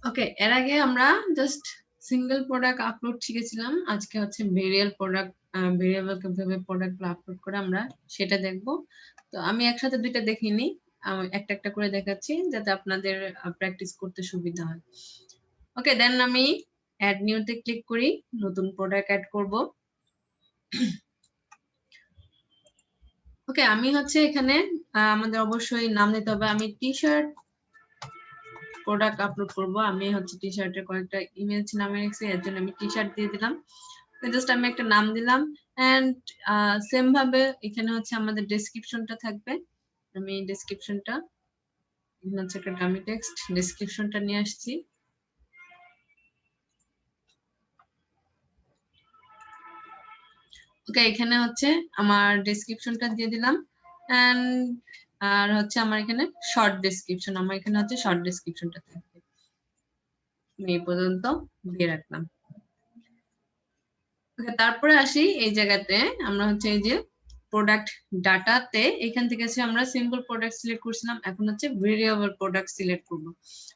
ওকে, এর আগে আমরা জাস্ট সিঙ্গেল প্রোডাক্ট আপলোড শিখেছিলাম। আজকে হচ্ছে ভেরিয়েবল কিভাবে প্রোডাক্ট আপলোড করে আমরা সেটা দেখবো। তো আমি একসাথে দুইটা দেখিনি, একটা একটা করে দেখাচ্ছি যাতে আপনাদের প্র্যাকটিস করতে সুবিধা হয়। ওকে, দেন আমি অ্যাড নিউতে ক্লিক করি, নতুন প্রোডাক্ট অ্যাড করব। ওকে, আমি হচ্ছে এখানে আমাদের অবশ্যই নাম দিতে হবে। আমি টি শার্ট প্রোডাক্ট আপলোড করব। আমি হচ্ছে টি শার্টের কয়েকটা ইমেজ নামে রেখেছি, এর জন্য আমি টি শার্ট দিয়ে দিলাম। জাস্ট আমি একটা নাম দিলাম এন্ড সেম ভাবে এখানে হচ্ছে আমাদের ডেসক্রিপশনটা থাকবে। আমি ডেসক্রিপশনটা হচ্ছে একটা ডামি টেক্সট ডেসক্রিপশনটা নিয়ে আসছি। ওকে, এখানে হচ্ছে আমার ডেসক্রিপশনটা দিয়ে দিলাম এন্ড আর হচ্ছে আমার এখানে শর্ট ডেসক্রিপশন, আমার এখানে হচ্ছে শর্ট ডেসক্রিপশনটা থাকবে। এই পর্যন্ত দিয়ে রাখলাম। ওকে, তারপরে আসি এই জায়গাতে আমরা হচ্ছে এই যে প্রোডাক্ট ডাটাতে এখান থেকে আমরা সিম্পল প্রোডাক্ট সিলেক্ট করছিলাম, এখন হচ্ছে ভেরিয়েবল প্রোডাক্ট সিলেক্ট করব।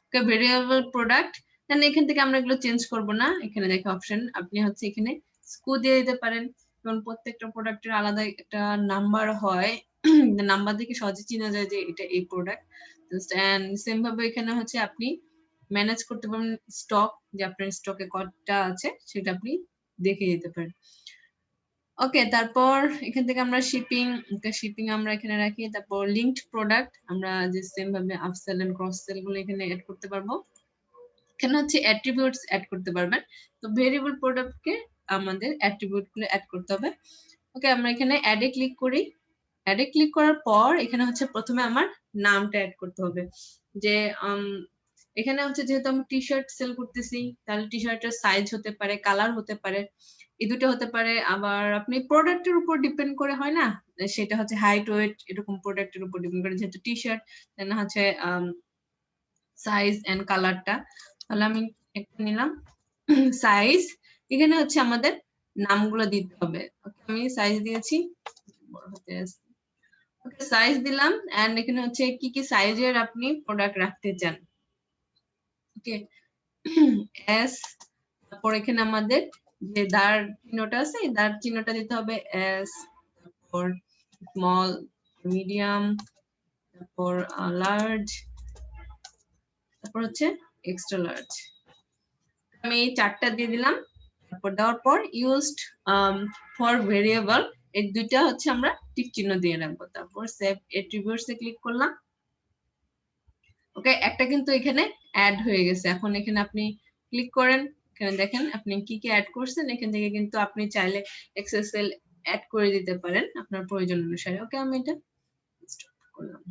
ওকে, ভেরিয়েবল প্রোডাক্ট দেন এখান থেকে আমরা এগুলো চেঞ্জ করব না। এখানে দেখে অপশন, আপনি হচ্ছে এখানে স্কু দিয়ে দিতে পারেন, কারণ প্রত্যেকটা প্রোডাক্টের আলাদা একটা নাম্বার হয়, নাম্বার দেখে সহজে চেনা যায় যে এটা এই প্রোডাক্ট। এন্ড সেম ভাবে এখানে হচ্ছে আপনি ম্যানেজ করতে পারেন স্টক, যে আপনার স্টকে কতটা আছে সেটা আপনি দেখে দিতে পারেন। ওকে, তারপর এখান থেকে আমরা শিপিং আমরা এখানে রাখি। তারপর লিঙ্কড প্রোডাক্ট আমরা যে সেম ভাবে আপসেল এন্ড ক্রস সেল গুলো এখানে অ্যাড করতে পারবো। এখানে হচ্ছে অ্যাট্রিবিউটস অ্যাড করতে পারবেন। তো ভেরিয়েবল প্রোডাক্টকে আমাদের অ্যাট্রিবিউট গুলো অ্যাড করতে হবে। ওকে, আমরা এখানে অ্যাডে ক্লিক করি। অ্যাডে ক্লিক করার পর এখানে হচ্ছে প্রথমে আমার নামটা অ্যাড করতে হবে। যে এখানে হচ্ছে যেহেতু আমি টি শার্ট সেল করতেছি, তাহলে টি শার্টের সাইজ হতে পারে, কালার হতে পারে, এই দুটো হতে পারে। আবার আপনি প্রোডাক্টের উপর ডিপেন্ড করে হয় না, সেটা হচ্ছে হাইট ওয়েট এরকম প্রোডাক্টের উপর ডিপেন্ড করে। যেহেতু টি শার্ট দেন হচ্ছে সাইজ এন্ড কালারটা, তাহলে আমি একটা নিলাম সাইজ। এখানে হচ্ছে আমাদের নামগুলো দিতে হবে। আমি সাইজ দিয়েছি, ওকে সাইজ দিলাম এন্ড এখানে হচ্ছে কি কি সাইজের আপনি প্রোডাক্ট রাখতে চান। ওকে, এস, তারপর এখানে আমাদের যে দার চিহ্নটা আছে এই দার চিহ্নটা দিতে হবে এস, তারপর স্মল, মিডিয়াম, তারপর লার্জ, তারপর হচ্ছে এক্সট্রা লার্জ। আমি এই চারটা দিয়ে দিলাম। তারপর দেওয়ার পর ইউজড ফর ভেরিয়েবল এই দুইটা হচ্ছে আমরা টিক চিহ্ন দিয়ে রাখবো। তারপর সেভ অ্যাট্রিবিউটস এ ক্লিক করলাম। ওকে, একটা কিন্তু এখানে অ্যাড হয়ে গেছে। এখন এখানে আপনি ক্লিক করেন, এখানে দেখেন আপনি কি কি অ্যাড করছেন। এখান থেকে কিন্তু আপনি চাইলে এক্সেল সেল অ্যাড করে দিতে পারেন আপনার প্রয়োজন অনুসারে। ওকে, আমি এটা স্টপ করলাম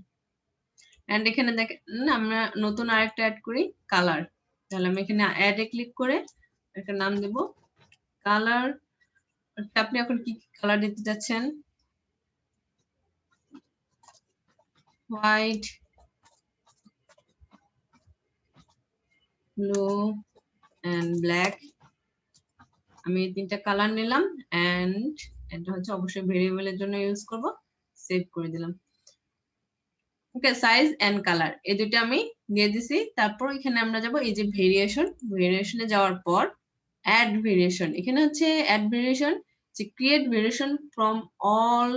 এন্ড এখানে দেখেন আমরা নতুন আরেকটা অ্যাড করি, কালার। তাহলে আমি এখানে অ্যাড এ ক্লিক করে একটা নাম দেব কালার। আপনি এখন কি কালার দিতে যাচ্ছেন? White, blue and black. আমি এই তিনটা কালার নিলাম এন্ড এটা হচ্ছে অবশ্যই ভেরিয়েবলের জন্য ইউজ করব। সেভ করে দিলাম। ওকে, সাইজ এন্ড কালার এই দুটো আমি দিয়ে দিছি। তারপর এখানে আমরা যাব এই যে ভেরিয়েশনে যাওয়ার পর অ্যাড ভেরিয়েশন। এখানে হচ্ছে অ্যাড ভেরিয়েশন, যে create variation from all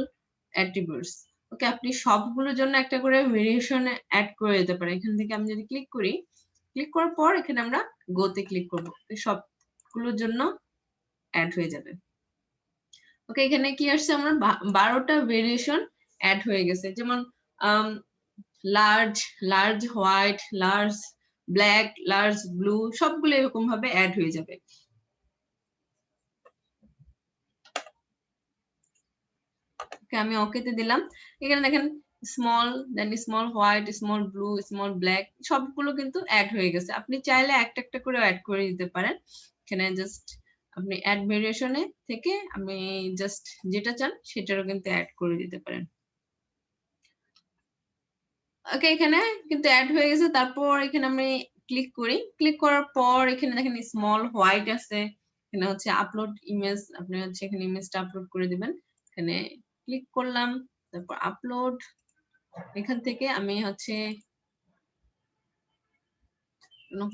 attributes. Okay, আপনি সবগুলোর জন্য একটা করে ভেরিয়েশন অ্যাড করে দিতে পারেন। এখান থেকে আমি যদি ক্লিক করি, ক্লিক করার পর এখানে আমরা গোতে ক্লিক করব, সবগুলোর জন্য অ্যাড হয়ে যাবে। ওকে, এখানে কি আসছে, আমার 12টা ভেরিয়েশন অ্যাড হয়ে গেছে। যেমন large, large white, large black, large blue, সবগুলো এরকম ভাবে অ্যাড হয়ে যাবে। ওকে, আমি ওকেতে দিলাম। এখানে দেখেন small, then small white, small blue, small black, সবগুলো কিন্তু অ্যাড হয়ে গেছে। আপনি চাইলে একটা একটা করে অ্যাড করে দিতে পারেন। এখানে জাস্ট আপনি অ্যাড ভেরিয়েশনে থেকে আমি জাস্ট যেটা চান সেটারও কিন্তু অ্যাড করে দিতে পারেন। ওকে, এখানে কিন্তু অ্যাড হয়ে গেছে। তারপর এখানে আমি ক্লিক করি, ক্লিক করার পর এখানে দেখেন স্মল হোয়াইট আছে। এখানে হচ্ছে আপলোড ইমেজ, আপনি হচ্ছে এখানে ইমেজটা আপলোড করে দিবেন। এখানে ক্লিক করলাম, তারপর আপলোড। এখান থেকে আমি হচ্ছে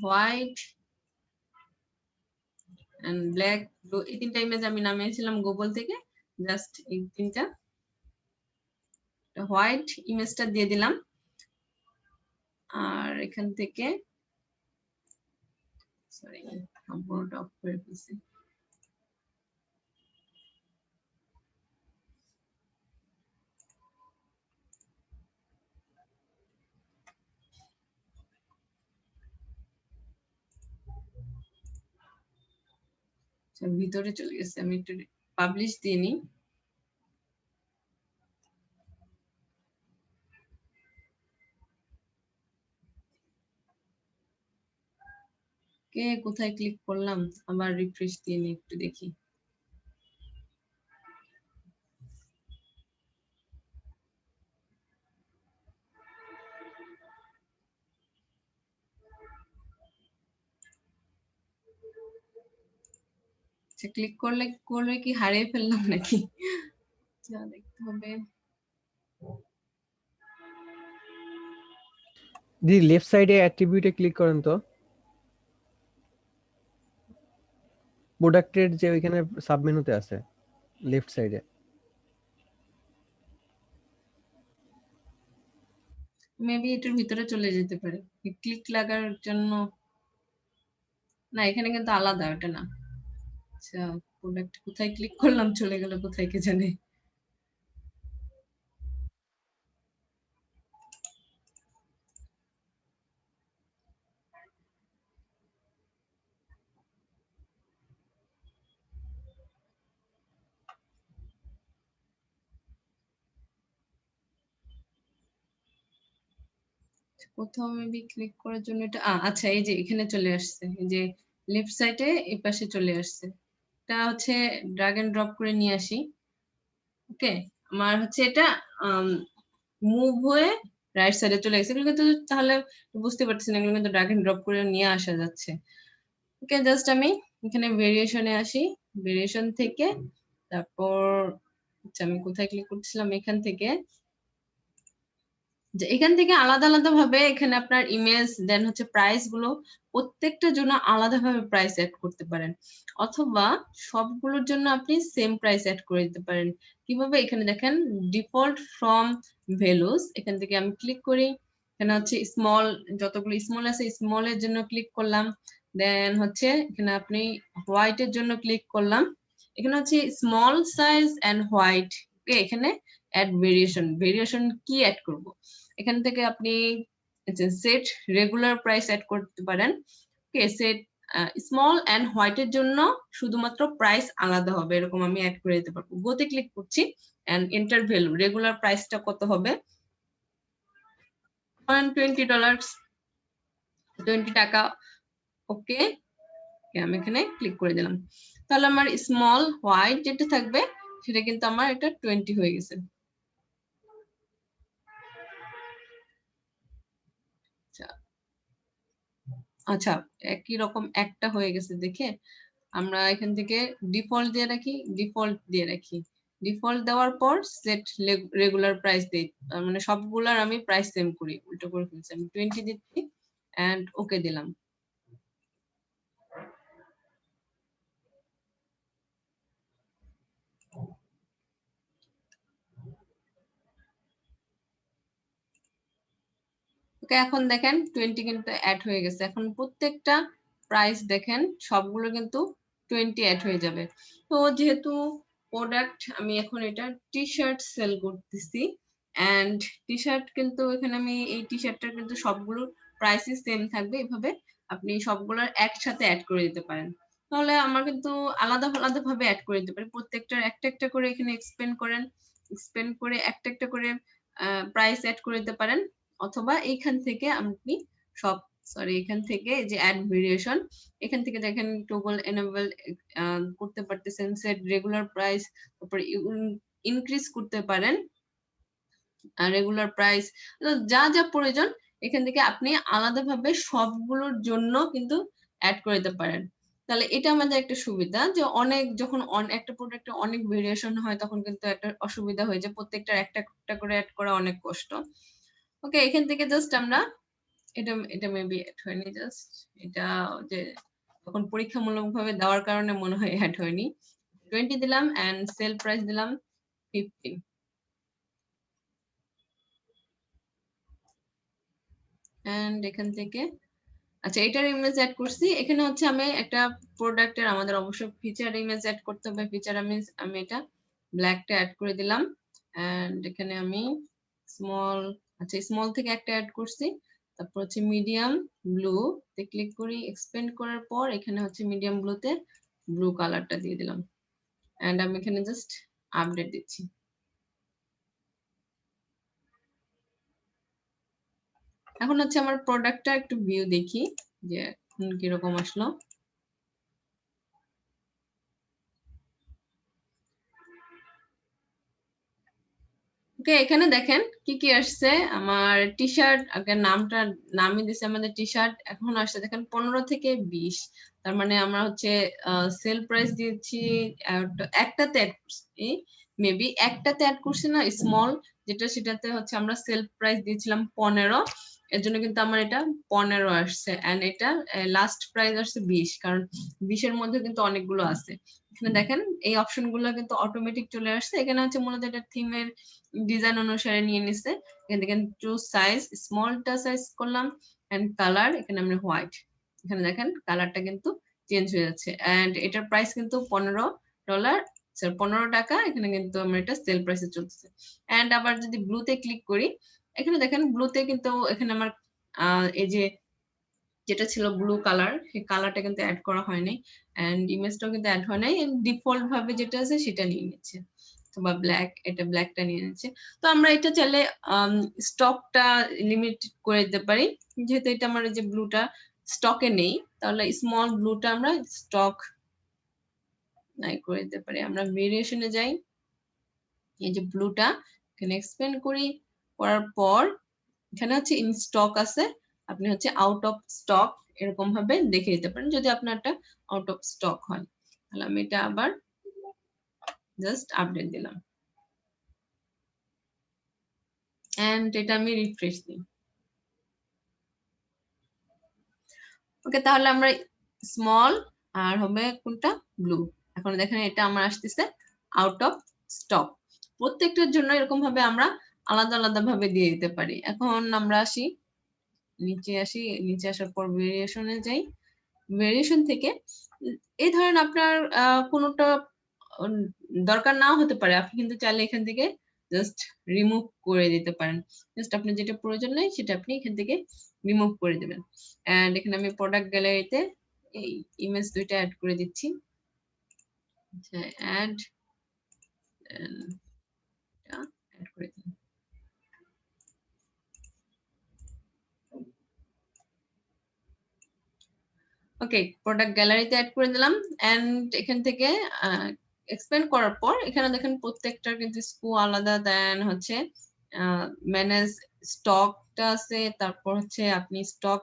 হোয়াইট এন্ড ব্ল্যাক এই তিনটা ইমেজ আমি নামিয়েছিলাম গুগল থেকে, জাস্ট এই তিনটা হোয়াইট ইমেজটা দিয়ে দিলাম। আর এখান থেকে সরি সম্পূর্ণটা অফ করে ফেলছি। ভিতরে চলে গেছে, আমি একটু পাবলিশ দিয়ে নিই। কে কোথায় ক্লিক করলাম, আবার রিফ্রেশ দিয়ে নিই, একটু দেখি। ক্লিক করলে কি হারিয়ে ফেললাম নাকি? যা দেখতে হবে। দি লেফট সাইডে অ্যাট্রিবিউটে ক্লিক করেন তো, প্রোডাক্টের যে ওইখানে সাবমেনুতে আছে লেফট সাইডে। মেবি এটার ভিতরে চলে যেতে পারে ক্লিক লাগার জন্য। না এখানে কিন্তু আলাদা, ওটা না। আচ্ছা প্রোডাক্ট কোথায় ক্লিক করলাম, চলে গেল কোথায় কে জানে। কোথাও মেবি ক্লিক করার জন্য এটা আচ্ছা এই যে এখানে চলে আসছে, এই যে লেফট সাইডে এই পাশে চলে আসছে। এটা হচ্ছে ড্রাগ এন্ড ড্রপ করে নিয়ে আসি। ওকে আমার হচ্ছে এটা মুভ হয়ে রাইট সাইডে চলে গেছে, এগুলো কিন্তু তাহলে বুঝতে পারছেন এগুলো কিন্তু ড্রাগ এন্ড ড্রপ করে নিয়ে আসা যাচ্ছে। ওকে জাস্ট আমি এখানে ভেরিয়েশনে আসি, ভেরিয়েশন থেকে তারপর আচ্ছা আমি কোথায় ক্লিক করছিলাম, এখান থেকে যে এখান থেকে আলাদা আলাদা ভাবে এখানে আপনার ইমেজ দেন হচ্ছে প্রাইস গুলো প্রত্যেকটার জন্য আলাদাভাবে প্রাইস অ্যাড করতে পারেন, অথবা সবগুলোর জন্য আপনি সেম প্রাইস অ্যাড করে দিতে পারেন। কিভাবে, এখানে দেখেন ডিফল্ট ফ্রম ভ্যালুস, এখান থেকে আমি ক্লিক করি, এখানে হচ্ছে স্মল, যতগুলো স্মল আছে স্মলের জন্য ক্লিক করলাম, দেন হচ্ছে এখানে আপনি হোয়াইটের জন্য ক্লিক করলাম, এখানে হচ্ছে স্মল সাইজ এন্ড হোয়াইট। এখানে অ্যাড ভেরিয়েশন, ভেরিয়েশন কি অ্যাড করব, এখান থেকে আপনি সেট রেগুলার প্রাইস অ্যাড করতে পারেন। ওকে সেট স্মল এন্ড হোয়াইটের জন্য শুধুমাত্র প্রাইস আলাদা হবে, এরকম আমি অ্যাড করে দিতে পারবো। গোতে ক্লিক করছি এন্ড এন্টার ভ্যালু, রেগুলার প্রাইসটা কত হবে, $20, 20 টাকা। ওকে আমি এখানে ক্লিক করে দিলাম, তাহলে আমার স্মল হোয়াইট যেটা থাকবে সেটা কিন্তু আমার এটা 20 হয়ে গেছে। আচ্ছা একই রকম একটা হয়ে গেছে দেখে আমরা এখান থেকে ডিফল্ট দিয়ে রাখি, ডিফল্ট দিয়ে রাখি, ডিফল্ট দেওয়ার পর সেট রেগুলার প্রাইস দেই, মানে সবগুলার আমি প্রাইস সেম করি, উল্টো করে ফেলছি, আমি 20 দিচ্ছি এন্ড ওকে দিলাম। ওকে এখন দেখেন 20 কিন্তু অ্যাড হয়ে গেছে, এখন প্রত্যেকটা প্রাইস দেখেন সবগুলো কিন্তু 20 অ্যাড হয়ে যাবে। তো যেহেতু প্রোডাক্ট আমি এখন এটা টি শার্ট সেল করতেছি এন্ড টি শার্ট কিন্তু এখানে আমি এই টি শার্টটার কিন্তু সবগুলোর প্রাইসই সেম থাকবে, এভাবে আপনি সবগুলোর একসাথে অ্যাড করে দিতে পারেন। তাহলে আমার কিন্তু আলাদা আলাদা ভাবে অ্যাড করে দিতে পারি, প্রত্যেকটার একটা একটা করে এখানে এক্সপেন্ড করেন, এক্সপেন্ড করে একটা একটা করে প্রাইস অ্যাড করে দিতে পারেন, অথবা এইখান থেকে আপনি সব সরি এখান থেকে যে অ্যাড ভেরিয়েশন, এখান থেকে দেখেন টগল এনেবল করতে পারতেছেন, সেট রেগুলার প্রাইস, তারপরে ইনক্রিজ করতে পারেন রেগুলার প্রাইস, যা যা প্রয়োজন এখান থেকে আপনি আলাদাভাবে সবগুলোর জন্য কিন্তু অ্যাড করে দিতে পারেন। তাহলে এটা আমাদের একটা সুবিধা, যে অনেক যখন একটা প্রোডাক্টে অনেক ভেরিয়েশন হয় তখন কিন্তু একটা অসুবিধা হয়ে যায়, প্রত্যেকটার একটা একটা করে অ্যাড করা অনেক কষ্ট। ওকে এখান থেকে জাস্ট আমরা এটা এটা মেবি অ্যাড হয়নি, জাস্ট এটা যে তখন পরীক্ষামূলক ভাবে দেওয়ার কারণে মনে হয় অ্যাড হয়নি। 20 দিলাম এন্ড সেল প্রাইস দিলাম 15। এন্ড এখান থেকে আচ্ছা এটার ইমেজ অ্যাড করছি। এখানে হচ্ছে আমি একটা প্রোডাক্টের আমাদের অবশ্য ফিচার ইমেজ অ্যাড করতে হবে। ফিচার ইমেজ আমি এটা ব্ল্যাকটা অ্যাড করে দিলাম এন্ড এখানে আমি স্মল, আচ্ছা স্মল থেকে একটা অ্যাড করছি। তারপর হচ্ছে মিডিয়াম ব্লু তে ক্লিক করি, এক্সপেন্ড করার পর এখানে হচ্ছে মিডিয়াম ব্লুতে ব্লু কালারটা দিয়ে দিলাম এন্ড আমি এখানে জাস্ট আপডেট দিচ্ছি। এখন হচ্ছে আমার প্রোডাক্টটা একটু ভিউ দেখি যে এখন কিরকম আসলো। ওকে, এখানে দেখেন কি কি আসছে। আমার টি শার্ট আগে নামই দিছে আমাদের টি শার্ট, এখন আসছে দেখেন 15 থেকে 20। তার মানে আমরা হচ্ছে সেল প্রাইস দিয়েছি একটাতে অ্যাড করছি, মেবি একটাতে অ্যাড করছি না স্মল যেটা, সেটাতে হচ্ছে আমরা সেল প্রাইস দিয়েছিলাম 15। এর জন্য কিন্তু আমার এটা 15 আসছে এন্ড এটা লাস্ট প্রাইস আসছে 20, কারণ 20 এর মধ্যে কিন্তু অনেকগুলো আছে। এখানে দেখেন এই অপশন গুলো কিন্তু অটোমেটিক চলে আসছে। এখানে হচ্ছে মূলত এটা থিমের ডিজাইন অনুসারে নিয়ে নিছে। এখান থেকে চুজ সাইজ, স্মলটা সাইজ করলাম এন্ড কালার এখানে আমরা হোয়াইট। এখানে দেখেন কালারটা কিন্তু চেঞ্জ হয়ে যাচ্ছে এন্ড এটার প্রাইস কিন্তু $15, 15 টাকা। এখানে কিন্তু আমরা এটা সেল প্রাইসে চলতেছে। এন্ড আবার যদি ব্লুতে ক্লিক করি, এখানে দেখেন ব্লুতে কিন্তু এখানে আমার এই যে যেটা ছিল ব্লু কালার, সেই কালারটা কিন্তু অ্যাড করা হয়নি এন্ড ইমেজটাও কিন্তু অ্যাড হয় নাই। ডিফল্ট ভাবে যেটা আছে সেটা নিয়ে নিচ্ছে, বা ব্ল্যাক, এটা ব্ল্যাকটা নিয়ে নিচ্ছে। তো আমরা এটা চাইলে স্টকটা লিমিট করে দিতে পারি। যেহেতু এটা আমার যে ব্লুটা স্টকে নেই, তাহলে স্মল ব্লুটা আমরা স্টক নাই করে দিতে পারি। আমরা ভেরিয়েশনে যাই, এই যে ব্লুটা এখানে এক্সপেন্ড করি, করার পর এখানে হচ্ছে ইন স্টক আছে, আপনি হচ্ছে আউট অফ স্টক এরকম ভাবে দেখে দিতে পারেন যদি আপনারটা আউট অফ স্টক হয়। তাহলে আমি এটা আবার জাস্ট আপডেট দিলাম এন্ড এটা আমি রিফ্রেশ দিই। ওকে, তাহলে আমরা স্মল আর হবে কোনটা ব্লু, এখন দেখেন এটা আমার আসতেছে আউট অফ স্টক। প্রত্যেকটার জন্য এরকম ভাবে আমরা আলাদা আলাদা ভাবে দিয়ে দিতে পারি। এখন আমরা আসি নিচে আসার পর ভেরিয়েশনে যাই। ভেরিয়েশন থেকে এই ধরেন আপনার কোনোটা উম, দরকার নাও হতে পারে, আপনি কিন্তু চাইলে এখান থেকে জাস্ট রিমুভ করে দিতে পারেন। জাস্ট আপনার যেটা প্রয়োজন নেই সেটা আপনি এখান থেকে রিমুভ করে দিবেন। এন্ড এখানে আমি প্রোডাক্ট গ্যালারিতে এই ইমেজ দুইটা অ্যাড করে দিচ্ছি। আচ্ছা অ্যাড অ্যাড করে দিন। ওকে, প্রোডাক্ট গ্যালারিতে অ্যাড করে দিলাম এন্ড এখান থেকে এক্সপ্যান্ড করার পর এখানে দেখেন প্রত্যেকটার কিন্তু স্কু আলাদা, দেন হচ্ছে ম্যানেজ স্টকটা আছে, তারপর হচ্ছে আপনি স্টক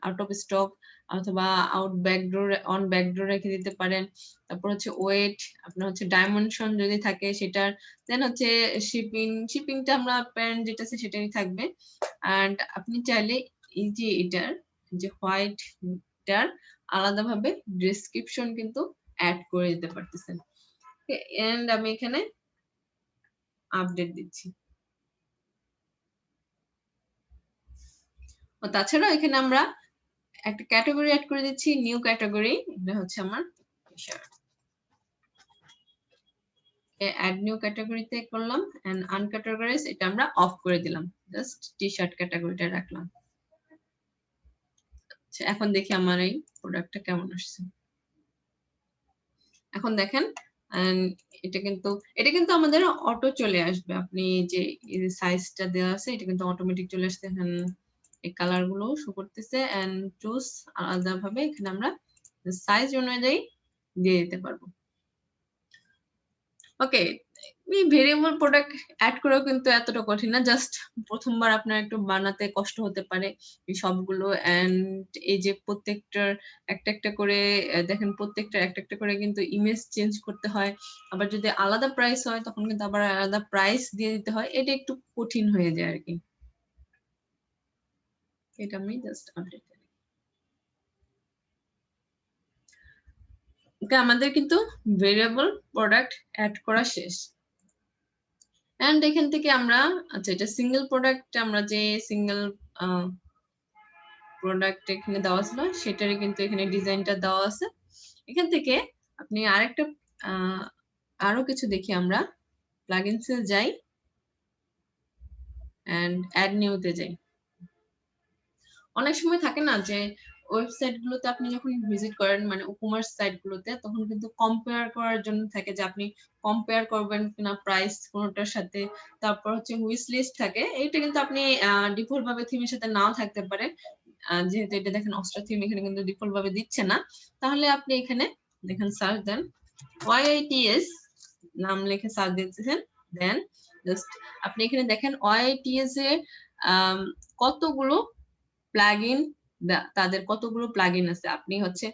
আউট অফ স্টক অথবা আউট ব্যাকডোর অন ব্যাকডোর রেখে দিতে পারেন। তারপর হচ্ছে ওয়েট, আপনার হচ্ছে ডাইমেনশন যদি থাকে সেটার, দেন হচ্ছে শিপিংটা আমরা প্যারেন্ট যেটা আছে সেটাই থাকবে। এন্ড আপনি চাইলে এই যে এটার যে হোয়াইট টার আলাদাভাবে ডেসক্রিপশন কিন্তু অ্যাড করে দিতে পারতেছেন। এন্ড আমি এখানে আপডেট দিচ্ছি। ও তাছাড়া এখানে আমরা একটা ক্যাটাগরি অ্যাড করে দিচ্ছি, নিউ ক্যাটাগরি। এটা হচ্ছে আমার টি-শার্ট। অ্যাড নিউ ক্যাটাগরিতে করলাম এন্ড আনক্যাটাগরাইজ এটা আমরা অফ করে দিলাম, জাস্ট টি-শার্ট ক্যাটাগরিটা রাখলাম। আচ্ছা এখন দেখি আমার এই প্রোডাক্টটা কেমন আসছে। এখন দেখেন এটা কিন্তু আমাদের অটো চলে আসবে। আপনি যে সাইজটা দেওয়া আছে এটা কিন্তু অটোমেটিক চলে আসছে। এখানে এই কালার গুলো শো করতেছে এন্ড চুজ আলাদা ভাবে এখানে আমরা সাইজ অনুযায়ী দিয়ে দিতে পারবো। ওকে, এই ভেরিয়েবল প্রোডাক্ট অ্যাড করাও কিন্তু এতটা কঠিন না, জাস্ট প্রথমবার আপনার একটু বানাতে কষ্ট হতে পারে এই সবগুলো। এন্ড এই যে প্রত্যেকটার একটা একটা করে দেখেন প্রত্যেকটার একটা একটা করে কিন্তু ইমেজ চেঞ্জ করতে হয়। আবার যদি আলাদা প্রাইস হয় তখন কিন্তু আবার আলাদা প্রাইস দিয়ে দিতে হয়, এটা একটু কঠিন হয়ে যায় আর কি। এটা আমি জাস্ট আপডেট করি। ওকে, আমাদের কিন্তু ভেরিয়েবল প্রোডাক্ট অ্যাড করা শেষ। এন্ড এখান থেকে আমরা, আচ্ছা এটা সিঙ্গেল প্রোডাক্ট, আমরা যে সিঙ্গেল প্রোডাক্ট এখানে দেওয়া ছিল সেটারই কিন্তু এখানে ডিজাইনটা দেওয়া আছে। এখান থেকে আপনি আরেকটা আরো কিছু দেখি, আমরা প্লাগইনসে যাই এন্ড অ্যাড নিউতে যাই। অনেক সময় থাকে না যে ওয়েবসাইট গুলোতে আপনি যখন ভিজিট করেন, মানে ই-কমার্স সাইট গুলোতে, তখন কিন্তু কম্পেয়ার করার জন্য থাকে যে আপনি কম্পেয়ার করবেন কিনা প্রাইস কোনটার সাথে। তারপর হচ্ছে উইশ লিস্ট থাকে, এটা কিন্তু আপনি ডিফল্ট ভাবে থিমের সাথে নাও থাকতে পারে। যেহেতু এটা দেখেন অস্ট্রা থিম এখানে কিন্তু ডিফল্ট ভাবে দিচ্ছে না, তাহলে আপনি এখানে দেখেন সার্চ দেন OITS নাম লিখে সার্চ দিচ্ছেন, দেন জাস্ট আপনি এখানে দেখেন OITS এর কতগুলো প্লাগইন, তাদের কতগুলো প্লাগইন আছে। আপনি হচ্ছে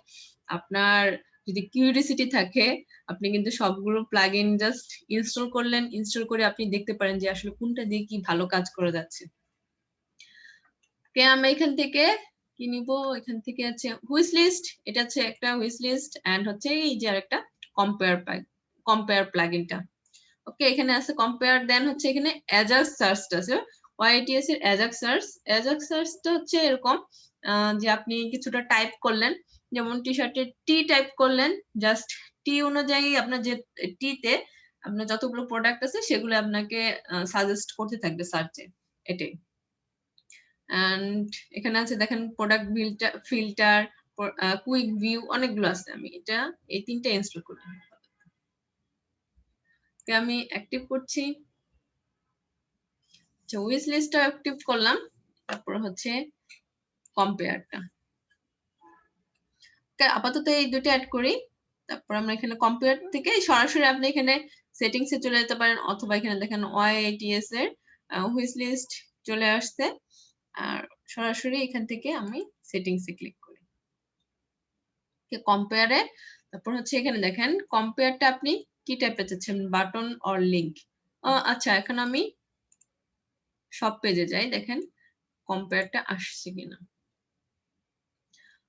আপনার যদি কিউরিওসিটি থাকে, আপনি কিন্তু সবগুলো প্লাগইন জাস্ট ইনস্টল করলেন, ইনস্টল করে আপনি দেখতে পারেন যে আসলে কোনটা দিয়ে কি ভালো কাজ করে যাচ্ছে। আমরা এখান থেকে কি নিব, এখান থেকে আছে হুইশ লিস্ট, এটা হচ্ছে একটা হুইশ লিস্ট এন্ড হচ্ছে এই যে আরেকটা কম্পেয়ার প্লাগইনটা। ওকে, এখানে আছে কম্পেয়ার, দেন হচ্ছে এখানে অ্যাজাক্স সার্চটা আছে, OITS এর অ্যাজাক্স সার্চটা হচ্ছে এরকম যে আপনি কিছুটা টাইপ করলেন, যেমন টি শার্টের টি টাইপ করলেন, জাস্ট টি অনুযায়ী আপনার যে টি তে আপনার যতগুলো প্রোডাক্ট আছে সেগুলো আপনাকে সাজেস্ট করতে থাকবে সার্চে, এটাই। এন্ড এখানে আছে দেখেন প্রোডাক্ট ফিল্টার, কুইক ভিউ, অনেকগুলো আছে। আমি এটা এই তিনটা ইনস্টল করি, আমি অ্যাক্টিভ করছি। আচ্ছা, উইশ লিস্টটা অ্যাক্টিভ করলাম, তারপর হচ্ছে কম্পেয়ারটা। আপাতত এই দুটো অ্যাড করি, তারপর আমরা এখানে কম্পেয়ার থেকে সরাসরি আপনি এখানে সেটিংস এ চলে যেতে পারেন, অথবা এখানে দেখেন OITS এর উইশ লিস্ট চলে আসছে, আর সরাসরি এখান থেকে আমি সেটিংস এ ক্লিক করি। কম্পেয়ারে তারপর হচ্ছে এখানে দেখেন কম্পেয়ারটা আপনি কি টাইপের চাচ্ছেন, বাটন অর লিংক। আচ্ছা, এখন আমি সব পেজে যাই, দেখেন কম্পেয়ারটা আসছে কিনা।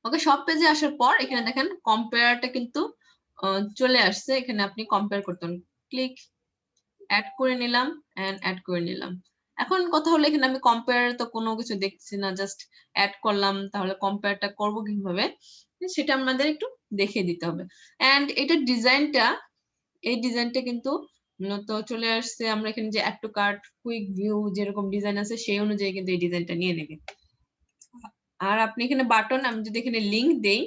ওকে, সব পেজে আসার পর এখানে দেখেন কম্পেয়ারটা কিন্তু চলে আসছে। এখানে আপনি কম্পেয়ার করতেন, ক্লিক অ্যাড করে নিলাম এন্ড অ্যাড করে নিলাম। এখন কথা হলো এখানে আমি কম্পেয়ার তো কোনো কিছু দেখছি না, জাস্ট অ্যাড করলাম, তাহলে কম্পেয়ারটা করব কিভাবে সেটা আমাদের একটু দেখিয়ে দিতে হবে। এন্ড এটার ডিজাইনটা, এই ডিজাইনটা কিন্তু মূলত চলে আসছে, আমরা এখানে যে add to cart, quick view যেরকম ডিজাইন আছে সেই অনুযায়ী কিন্তু এই ডিজাইনটা নিয়ে নেবে। আর আপনি এখানে বাটন, আমি যদি এখানে লিংক দেই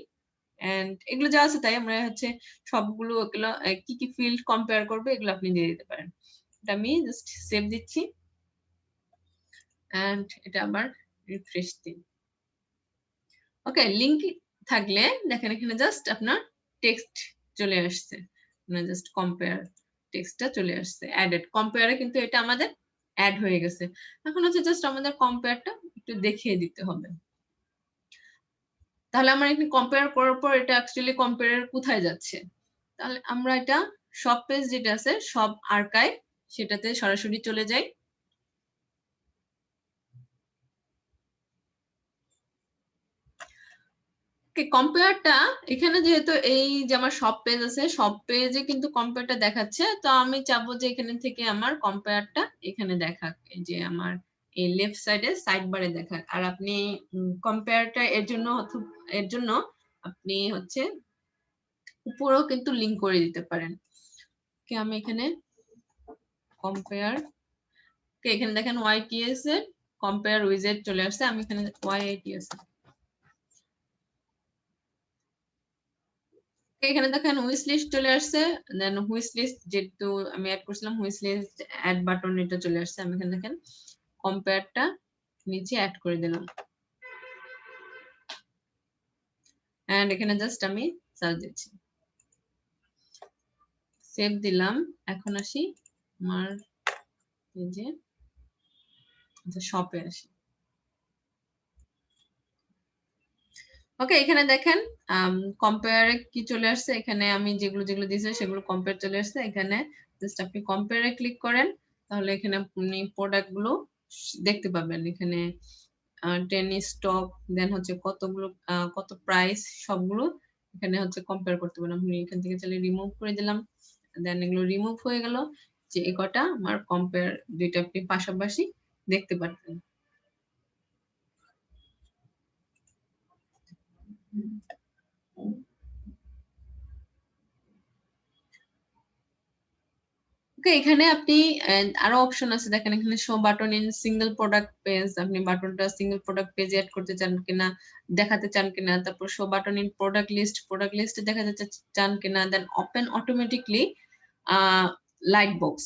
এন্ড এগুলো যা আছে তাই, আমরা হচ্ছে সবগুলো এগুলো কি কি ফিল্ড কম্পেয়ার করবে এগুলো আপনি দিয়ে দিতে পারেন। এটা আমি জাস্ট সেভ দিচ্ছি এন্ড এটা আবার রিফ্রেশ দিই। ওকে, লিংক থাকলে দেখেন এখানে জাস্ট আপনার টেক্সট চলে আসছে, মানে জাস্ট কম্পেয়ার টেক্সটটা চলে আসছে অ্যাডেড। কম্পেয়ারে কিন্তু এটা আমাদের অ্যাড হয়ে গেছে। এখন হচ্ছে জাস্ট আমাদের কম্পেয়ারটা একটু দেখিয়ে দিতে হবে। তাহলে আমরা এখানে কম্পেয়ার করার পর এটা অ্যাকচুয়ালি কম্পেয়ার কোথায় যাচ্ছে, তাহলে আমরা এটা সব পেজ যেটা আছে সব আর্কাইভ সেটাতে সরাসরি চলে যাই। কম্পেয়ারটা এখানে যেহেতু এই যে আমার সব পেজ আছে, সব পেজে কিন্তু কম্পেয়ারটা দেখাচ্ছে, তো আমি চাবো যে এখানে থেকে আমার কম্পেয়ারটা এখানে দেখাক, এই যে আমার এই লেফট সাইডে সাইড বারে দেখাক। আর আপনি কম্পেয়ারটা এর জন্য আপনি হচ্ছে উপরেও কিন্তু লিংক করে দিতে পারেন। আমি এখানে কম্পেয়ার, এখানে দেখেন OITS এর কম্পেয়ার উইজেট চলে আসছে, আমি এখানে OITS এখানে দেখেন হুইশ লিস্ট চলে আসছে, দেন হুইশ লিস্ট যেহেতু আমি অ্যাড করছিলাম, হুইশ লিস্ট অ্যাড বাটন এটা চলে আসছে। আমি এখানে দেখেন কম্পেয়ারটা নিচে অ্যাড করে দিলাম এন্ড এখানে জাস্ট আমি সার্চ দিচ্ছি, সেভ দিলাম। এখন আসি আমার এই যে শপে আসি। ওকে, এখানে দেখেন কম্পেয়ারে কি চলে আসছে, এখানে আমি যেগুলো যেগুলো দিয়েছি সেগুলো কম্পেয়ার চলে আসছে। এখানে জাস্ট আপনি কম্পেয়ারে ক্লিক করেন, তাহলে এখানে আপনি প্রোডাক্ট গুলো দেখতে পাবেন। এখানে 10 স্টক, দেন হচ্ছে কতগুলো কত প্রাইস, সবগুলো এখানে হচ্ছে কম্পেয়ার করতে পারলাম। আমি এখান থেকে চাইলে রিমুভ করে দিলাম, দেন এগুলো রিমুভ হয়ে গেল, যে এই কটা আমার কম্পেয়ার দুইটা আপনি পাশাপাশি দেখতে পারতেন। ওকে, এখানে আপনি আরো অপশন আছে, দেখেন এখানে show button in single product page, আপনি বাটনটা সিঙ্গেল প্রোডাক্ট পেজে অ্যাড করতে চান কিনা, দেখাতে চান কিনা। তারপর শো বাটন ইন প্রোডাক্ট লিস্টে দেখাতে চান কিনা, then open automatically light box.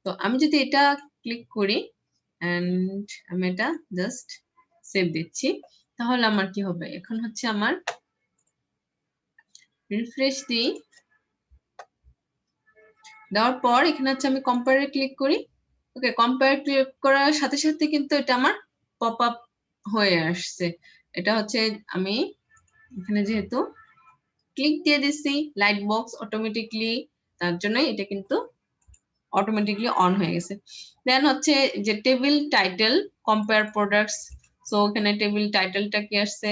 তো আমি যদি এটা ক্লিক করি এন্ড আমি এটা জাস্ট সেভ দিচ্ছি, তাহলে আমার কি হবে, এখন হচ্ছে আমার রিফ্রেশ দিই, দেওয়ার পর এখানে হচ্ছে আমি কম্পেয়ারে ক্লিক করি। ওকে, কম্পেয়ার ক্লিক করার সাথে সাথে কিন্তু এটা আমার পপ আপ হয়ে আসছে। এটা হচ্ছে আমি এখানে যেহেতু ক্লিক দিয়ে দিচ্ছি লাইট বক্স অটোমেটিকলি, তার জন্য এটা কিন্তু অটোমেটিকলি অন হয়ে গেছে। দেন হচ্ছে যে table title compare products, so এখানে টেবিল টাইটেলটা কি আসছে,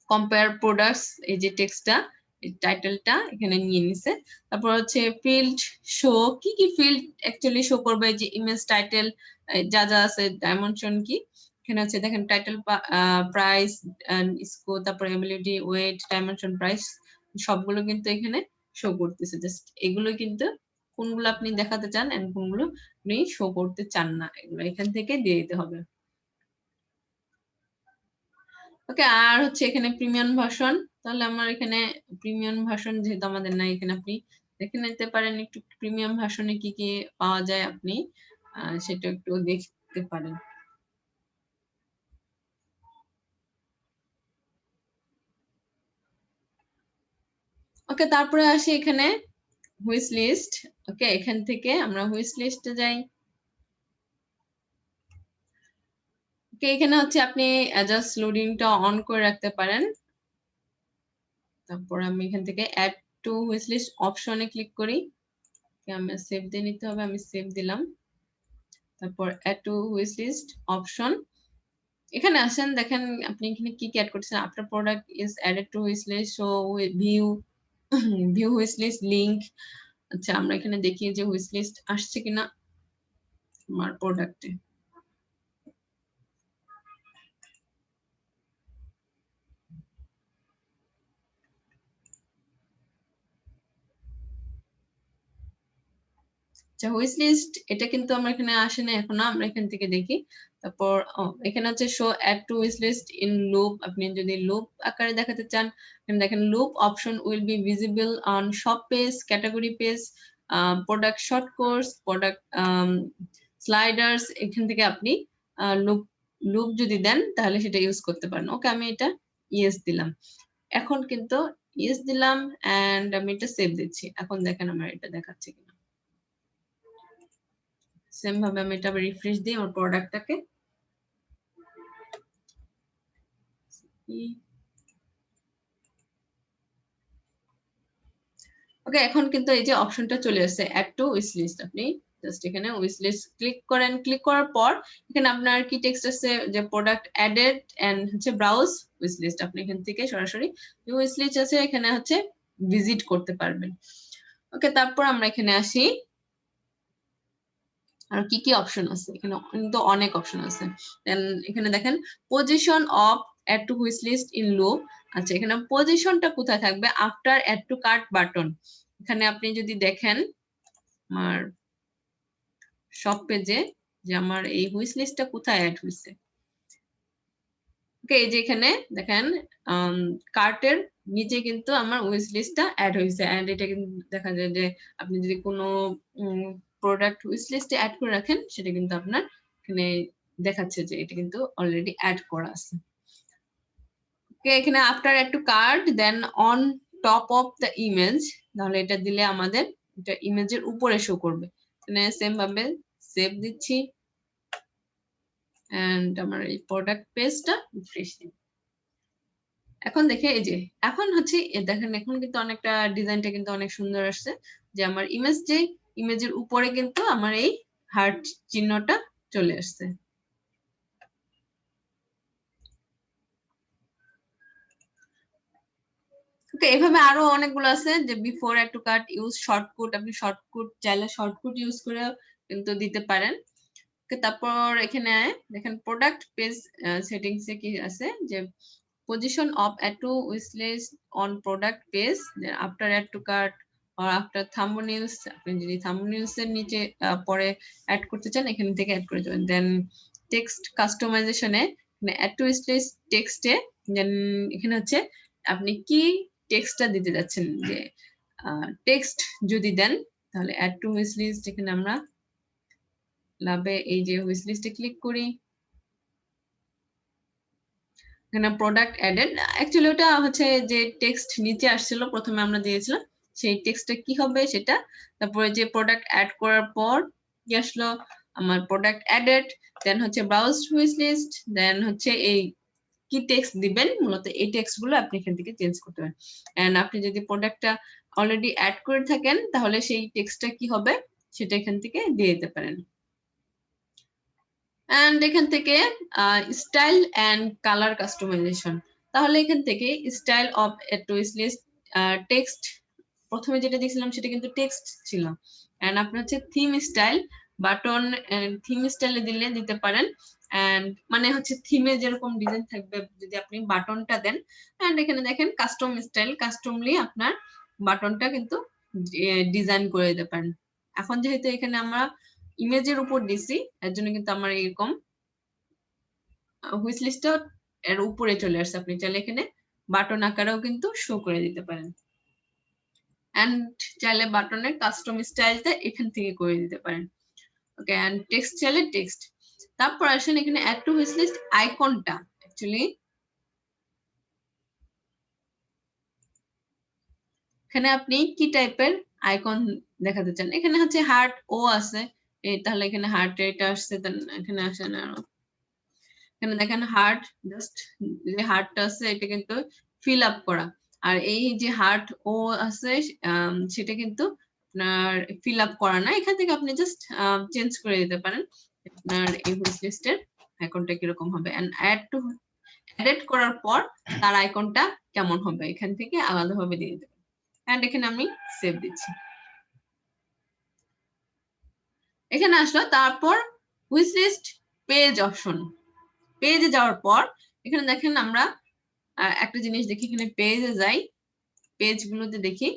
কম্পেয়ার প্রোডাক্টস, এই যে টেক্সটটা টাইটেলটা এখানে নিয়ে নিছে। তারপর হচ্ছে ফিল্ড শো, কি কি ফিল্ড অ্যাকচুয়ালি শো করবে, যে ইমেজ টাইটেল যা যা আছে, ডাইমেনশন কি, এখানে হচ্ছে দেখেন টাইটেল, প্রাইস, স্কো, তারপর এবিলিটি, ওয়েট, ডাইমেনশন, প্রাইস, সবগুলো কিন্তু এখানে শো করতেছে। জাস্ট এগুলো কিন্তু কোনগুলো আপনি দেখাতে চান এন্ড কোনগুলো আপনি শো করতে চান না, এগুলো এখান থেকে দিয়ে দিতে হবে। ওকে, আর হচ্ছে এখানে প্রিমিয়াম ভার্সন, তাহলে আমার এখানে প্রিমিয়াম ভার্সন যেহেতু আমাদের নাই, এখানে আপনি দেখে নিতে পারেন একটু প্রিমিয়াম ভার্সনে কি কি পাওয়া যায়, আপনি সেটা একটু দেখতে পারেন। ওকে, তারপরে আসি এখানে হুইশ লিস্ট। ওকে, এখান থেকে আমরা হুইশ লিস্টে যাই। ওকে, এখানে হচ্ছে আপনি জাস্ট লোডিংটা অন করে রাখতে পারেন। তারপর আমি এখান থেকে অ্যাড টু হুইশ লিস্ট অপশনে ক্লিক করি। আমি সেভ দিয়ে নিতে হবে, আমি সেভ দিলাম। তারপর add to wish list option, এখানে আসেন, দেখেন আপনি এখানে কি কি অ্যাড করছেন। After product is added to wish list, so view view wish list link. আচ্ছা, আমরা এখানে দেখি যে হুইশ লিস্ট আসছে কিনা আমার প্রোডাক্টে। আচ্ছা, হুইশ লিস্ট এটা কিন্তু আমার এখানে আসে না এখনো, আমরা এখান থেকে দেখি। তারপর এখানে হচ্ছে show add to wish list in loop, আপনি যদি লুপ আকারে দেখাতে চান, এখানে দেখেন loop option will be visible on shop page, category page, product short course, product sliders, এখান থেকে আপনি লুপ লুপ যদি দেন তাহলে সেটা ইউজ করতে পারেন। ওকে, আমি এটা ইয়েস দিলাম। এখন কিন্তু ইয়েস দিলাম এন্ড আমি এটা সেভ দিচ্ছি। এখন দেখেন আমার এটা দেখাচ্ছে কিনা। সেম ভাবে আমি এটা রিফ্রেশ দিই আমার প্রোডাক্টটাকে। ওকে, এখন কিন্তু এই যে অপশনটা চলে আসছে অ্যাড টু উইশ লিস্ট, আপনি জাস্ট এখানে উইশ লিস্ট ক্লিক করেন। ক্লিক করার পর এখানে আপনার কি টেক্সট আছে, যে প্রোডাক্ট অ্যাডেড এন্ড হচ্ছে ব্রাউজ উইশ লিস্ট, আপনি এখান থেকে সরাসরি যে উইশ লিস্ট আছে এখানে হচ্ছে ভিজিট করতে পারবেন। ওকে, তারপর আমরা এখানে আসি, আর কি কি অপশন আছে, এখানে কিন্তু অনেক অপশন আছে। দেন এখানে দেখেন position of add to wish list in loop. আচ্ছা, এখানে পজিশনটা কোথায় থাকবে, after add to cart button. এখানে আপনি যদি দেখেন আমার সব পেজে যে আমার এই হুইশ লিস্টটা কোথায় অ্যাড হয়েছে। ওকে, এই যে এখানে দেখেন কার্টের নিচে কিন্তু আমার উইশ লিস্টটা অ্যাড হয়েছে, এন্ড এটা কিন্তু দেখা যায় যে আপনি যদি কোনো প্রোডাক্ট উইশ লিস্টে অ্যাড করে রাখেন, সেটা কিন্তু আপনার এখানে দেখাচ্ছে যে এটা কিন্তু অলরেডি অ্যাড করা আছে। ওকে, এখানে after add to cart then on top of the image, তাহলে এটা দিলে আমাদের এটা ইমেজের উপরে শো করবে। এখানে সেম ভাবে সেভ দিচ্ছি এন্ড আমার এই প্রোডাক্ট পেজটা রিফ্রেশ দিই। এখন দেখে এই যে এখন হচ্ছে দেখেন এখন কিন্তু অনেকটা ডিজাইনটা কিন্তু অনেক সুন্দর আসছে, যে আমার ইমেজ যে ইমেজের উপরে কিন্তু আমার এই হার্ট চিহ্নটা চলে আসছে। ওকে, এভাবে আরো অনেকগুলো আছে যে before add to cart use shortcut, আপনি শর্টকাট চাইলে শর্টকাট ইউজ করে কিন্তু দিতে পারেন। ওকে, তারপর এখানে দেখেন প্রোডাক্ট পেজ সেটিংস এ কি আছে যে position of add to wish list on product page, then after add to cart or after thumbnails, আপনি যদি thumbnails এর নিচে পরে অ্যাড করতে চান এখান থেকে অ্যাড করে দেবেন। দেন টেক্সট কাস্টমাইজেশনে অ্যাড টু উইশ লিস্ট টেক্সটে দেন এখানে হচ্ছে আপনি কি টেক্সটটা দিতে যাচ্ছেন, যে টেক্সট যদি দেন তাহলে অ্যাড টু উইশ লিস্ট, এখানে আমরা লাভে এই যে উইশ লিস্টে ক্লিক করি, এখানে প্রোডাক্ট অ্যাডেড, অ্যাকচুয়ালি ওটা হচ্ছে যে টেক্সট নিচে আসছিল প্রথমে আমরা দিয়েছিলাম সেই টেক্সটটা কি হবে সেটা। তারপরে যে প্রোডাক্ট অ্যাড করার পর কি আসলো আমার প্রোডাক্ট অ্যাডেড, দেন হচ্ছে ব্রাউজ উইশ লিস্ট, দেন হচ্ছে এই কি টেক্সট দিবেন মূলত এই টেক্সট গুলো আপনি এখান থেকে চেঞ্জ করতে পারেন। এন্ড আপনি যদি প্রোডাক্টটা অলরেডি অ্যাড করে থাকেন তাহলে সেই টেক্সটটা কি হবে সেটা এখান থেকে দিয়ে দিতে পারেন। এন্ড এখান থেকে স্টাইল এন্ড কালার কাস্টমাইজেশন, তাহলে এখান থেকে style of a to wish list text, প্রথমে যেটা দেখছিলাম সেটা কিন্তু টেক্সট ছিল, এন্ড আপনি হচ্ছে থিম স্টাইল বাটন থিম স্টাইলে দিলে দিতে পারেন। এন্ড মানে হচ্ছে থিমে যেরকম ডিজাইন থাকবে যদি আপনি বাটনটা দেন, এন্ড এখানে দেখেন কাস্টম স্টাইল, কাস্টমলি আপনার বাটনটা কিন্তু ডিজাইন করে দিতে পারেন। এখন যেহেতু এখানে আমরা ইমেজের উপর দিছি এর জন্য কিন্তু আমার এরকম হুইচ লিস্টটা এর উপরে চলে আসছে, আপনি চাইলে এখানে বাটন আকারেও কিন্তু শো করে দিতে পারেন। এন্ড চাইলে বাটনের কাস্টম স্টাইলটা এখান থেকে করে দিতে পারেন। ওকে, এন্ড টেক্সট চাইলে টেক্সট। তারপর আসেন এখানে অ্যাড টু হুইচ লিস্ট আইকনটা, অ্যাকচুয়ালি এখানে আপনি কি টাইপের আইকন দেখাতে চান, এখানে হচ্ছে হার্ট ও আছে, তাহলে এখানে হার্ট এটা আসছে, এখানে আসে না, এখানে দেখেন হার্ট, জাস্ট যে হার্টটা আছে এটা কিন্তু ফিল আপ করা, আর এই যে হার্ট ও আছে সেটা কিন্তু আপনার ফিল আপ করা না, এখান থেকে আপনি জাস্ট চেঞ্জ করে দিতে পারেন আপনার এই হুইচ লিস্টের আইকনটা কিরকম হবে। এন্ড অ্যাড করার পর তার আইকনটা কেমন হবে এখান থেকে আলাদাভাবে দিয়ে দিতে পারেন। এন্ড এখানে আমি সেভ দিচ্ছি, এখানে আসলো। তারপর হুইচ লিস্ট পেজ অপশন, পেজে যাওয়ার পর এখানে দেখেন আমরা একটা জিনিস দেখি, এখানে পেজে যাই, পেজ গুলোতে দেখি,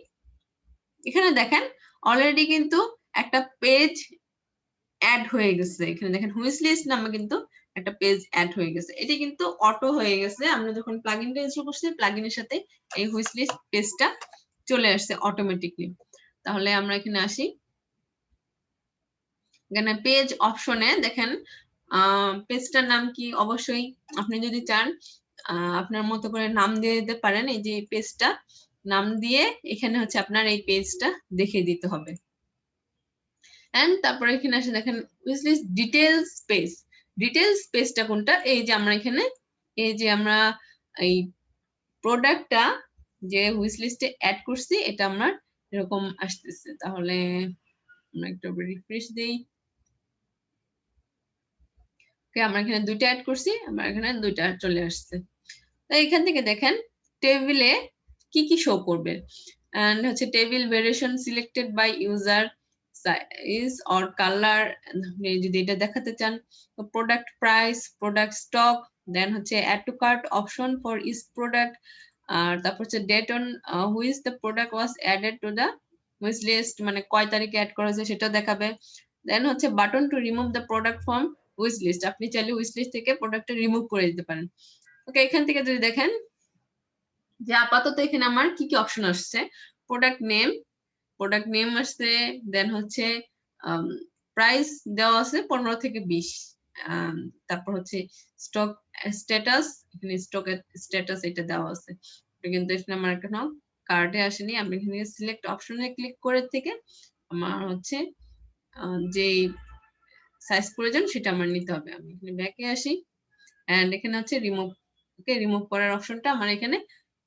এখানে দেখেন অলরেডি কিন্তু একটা পেজ অ্যাড হয়ে গেছে, এখানে দেখেন হুইচ লিস্ট নামে কিন্তু একটা পেজ অ্যাড হয়ে গেছে, এটি কিন্তু অটো হয়ে গেছে, আমরা যখন প্লাগইনটা ইনস্টল করছি প্লাগইনের সাথে এই হুইচ লিস্ট পেজটা চলে আসছে অটোমেটিকলি। তাহলে আমরা এখানে আসি, এখানে পেজ অপশনে দেখেন পেজটার নাম কি, অবশ্যই আপনি যদি চান আপনার মতো করে নাম দিয়ে দিতে পারেন, এই যে পেজটা নাম দিয়ে এখানে হচ্ছে আপনার এই পেজটা দেখিয়ে দিতে হবে। এন্ড তারপরে এখানে আসে দেখেন wish list details page, details পেজটা কোনটা, এই যে আমরা এখানে এই যে আমরা এই প্রোডাক্টটা যে উইশ লিস্টে অ্যাড করছি এটা আমার এরকম আসতেছে, তাহলে আমরা একটু রিফ্রেশ দেই। আমরা এখানে দুইটা অ্যাড করছি, আমরা এখানে দুইটা চলে আসছে। তো এখান থেকে দেখেন টেবিলে কি কি শো করবে, এন্ড হচ্ছে table variation selected by user size or colour, যদি এটা দেখাতে চান তো product price, product stock, then হচ্ছে add to cart option for each product, আর তারপর হচ্ছে date on which the product was added to the wish list, মানে কয় তারিখে অ্যাড করা হয়েছে সেটা দেখাবে। দেন হচ্ছে button to remove the product from wish list, আপনি চাইলে উইশ লিস্ট থেকে প্রোডাক্টটা রিমুভ করে দিতে পারেন। ওকে, এখান থেকে যদি দেখেন যে আপাতত এখানে আমার কি কি অপশন আসছে, প্রোডাক্ট নেম আসছে, দেন হচ্ছে প্রাইস দেওয়া আছে 15 থেকে 20, তারপর হচ্ছে স্টক স্ট্যাটাস, এখানে স্টক স্ট্যাটাস এটা দেওয়া আছে, এটা কিন্তু এখানে আমার এখনো কার্টে আসেনি, আমি এখানে সিলেক্ট অপশনে ক্লিক করে থেকে আমার হচ্ছে যে সাইজ প্রয়োজন সেটা আমার নিতে হবে। আমি এখানে ব্যাকে আসি এন্ড এখানে হচ্ছে রিমুভ, ওকে রিমুভ করার অপশনটা আমার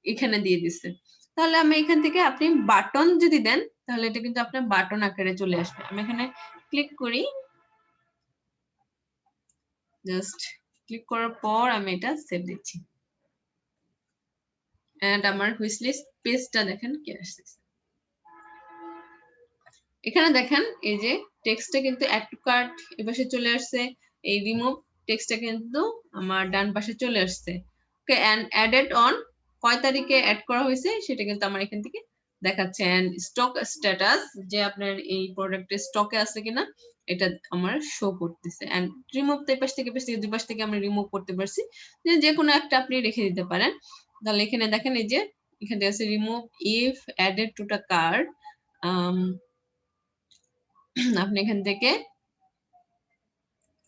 এখানে দিয়ে দিচ্ছে। তাহলে আমি এখান থেকে আপনি বাটন যদি দেন তাহলে এটা কিন্তু আপনার বাটন আকারে চলে আসবে। আমি এখানে ক্লিক করি, জাস্ট ক্লিক করার পর আমি এটা সেভ দিচ্ছি। এন্ড আমার হুইশ লিস্ট পেজটা দেখেন কি আসছে। এখানে দেখেন এই যে টেক্সটটা কিন্তু অ্যাড টু কার্ট এপাশে চলে আসছে, এই রিমুভ টেক্সটটা কিন্তু আমার ডান পাশে চলে আসছে। ওকে, এন্ড অ্যাডেড অন কয় তারিখে অ্যাড করা হয়েছে সেটা কিন্তু আমার এখান থেকে দেখাচ্ছে। এন্ড স্টক স্ট্যাটাস যে আপনার এই প্রোডাক্টের স্টকে আছে কিনা এটা আমার শো করতেছে। এন্ড রিমুভ তো এপাশ থেকে দুই পাশ থেকে আমরা রিমুভ করতে পারছি, যে কোনো একটা আপনি রেখে দিতে পারেন। তাহলে এখানে দেখেন এই যে এখানে আছে remove if added to the cart. আপনি এখান থেকে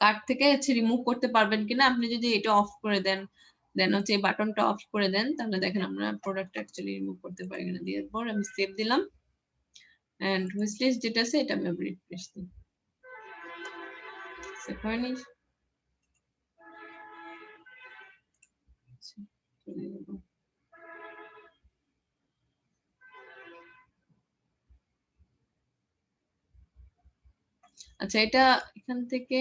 কার্ট থেকে হচ্ছে রিমুভ করতে পারবেন কিনা, আপনি যদি এটা অফ করে দেন, দেন হচ্ছে এই বাটনটা অফ করে দেন, তাহলে দেখেন আমরা প্রোডাক্ট অ্যাকচুয়ালি রিমুভ করতে পারি কিনা। দেওয়ার পর আমি সেভ দিলাম এন্ড হুইশ লিস্ট যেটা আছে এটা আমি আবার রিফ্রেশ দিই। সেভ হয়নি, চলে গেল। আচ্ছা, এটা এখান থেকে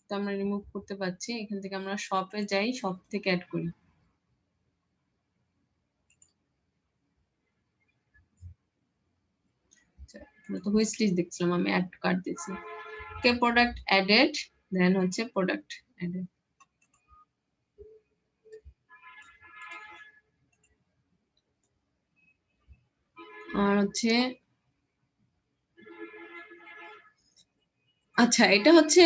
তো আমরা রিমুভ করতে পারছি। এখান থেকে আমরা শপে যাই, শপ থেকে অ্যাড করি। তো হুইশ লিস্ট দেখছিলাম, আমি অ্যাড টু কার্ট দিয়েছি। ওকে, প্রোডাক্ট অ্যাডেড, দেন হচ্ছে প্রোডাক্ট অ্যাডেড। আর হচ্ছে আচ্ছা, এটা হচ্ছে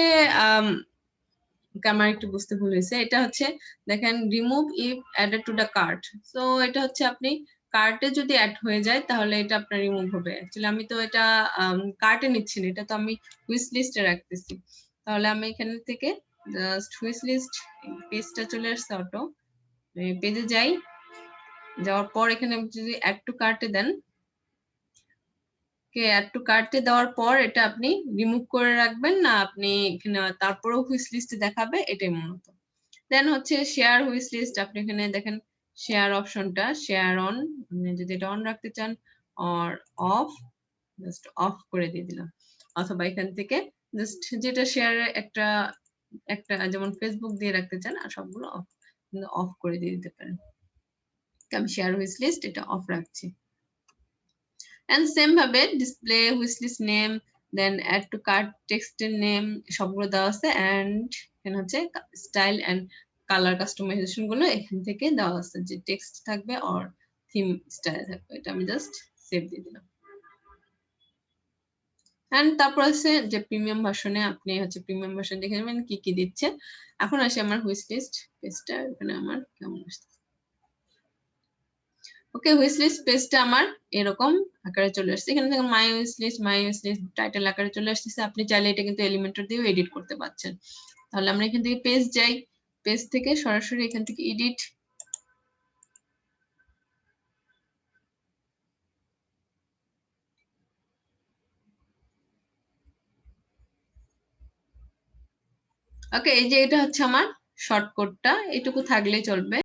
আমার একটু বুঝতে ভুল হয়েছে। এটা হচ্ছে দেখেন remove if added to the cart. So এটা হচ্ছে আপনি কার্টে যদি অ্যাড হয়ে যায় তাহলে এটা আপনার রিমুভ হবে। অ্যাকচুয়ালি আমি তো এটা কার্টে নিচ্ছি না, এটা তো আমি হুইশ লিস্টে রাখতেছি। তাহলে আমি এখান থেকে জাস্ট হুইশ লিস্ট পেজটা চলে আসছে অটো, পেজে যাই, যাওয়ার পর এখানে যদি অ্যাড টু কার্টে দেন, অ্যাড টু কার্টে দেওয়ার পর এটা আপনি রিমুভ করে রাখবেন না, আপনি এখানে তারপরেও হুইশ লিস্টে দেখাবে, এটাই মূলত। দেন হচ্ছে শেয়ার হুইশ লিস্ট, আপনি এখানে দেখেন শেয়ার অপশনটা, শেয়ার অন, আপনি যদি এটা অন রাখতে চান অর অফ, জাস্ট অফ করে দিয়ে দিলাম। অথবা এখান থেকে জাস্ট যেটা শেয়ারের একটা একটা যেমন ফেসবুক দিয়ে রাখতে চান আর সবগুলো অফ, অফ করে দিয়ে দিতে পারেন। আমি শেয়ার হুইশ লিস্ট এটা অফ রাখছি। এন্ড সেম ভাবে display wish list name, then add to cart টেক্সটের নেম সবগুলো দেওয়া আছে। এন্ড এখানে হচ্ছে স্টাইল এন্ড কালার কাস্টমাইজেশন গুলো এখান থেকে দেওয়া আছে, যে টেক্সট থাকবে অর থিম স্টাইল থাকবে। এটা আমি জাস্ট সেভ দিয়ে দিলাম। এন্ড তারপর আছে যে প্রিমিয়াম ভার্সনে আপনি হচ্ছে প্রিমিয়াম ভার্সন দেখে নেবেন কি কি দিচ্ছে। এখন আসে আমার হুইশ লিস্ট পেজটা, এখানে আমার কেমন আসছে। ওকে, হুইশ লিস্ট পেজটা আমার এরকম আকারে চলে আসছে। এখানে দেখুন মাই হুইশ লিস্ট টাইটেল আকারে চলে আসছে। আপনি চাইলে এটা কিন্তু এলিমেন্টর দিয়েও এডিট করতে পারছেন। তাহলে আমরা এখান থেকে পেজ যাই, পেজ থেকে সরাসরি এখান থেকে এডিট, ওকে, এই যে এটা হচ্ছে আমার শর্টকাটটা, এটুকু থাকলেই চলবে।